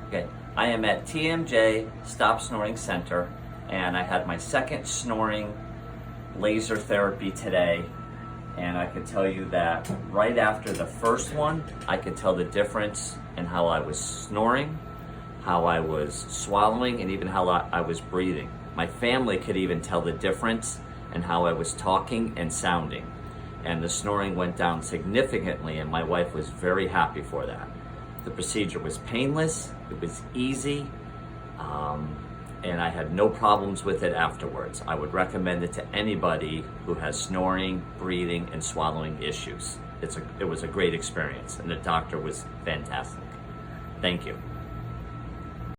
Okay, I am at TMJ Stop Snoring Center, and I had my second snoring laser therapy today, and I can tell you that right after the first one, I could tell the difference in how I was snoring, how I was swallowing, and even how I was breathing. My family could even tell the difference in how I was talking and sounding, and the snoring went down significantly, and my wife was very happy for that. The procedure was painless, it was easy, and I had no problems with it afterwards. I would recommend it to anybody who has snoring, breathing, and swallowing issues. It was a great experience, and the doctor was fantastic. Thank you.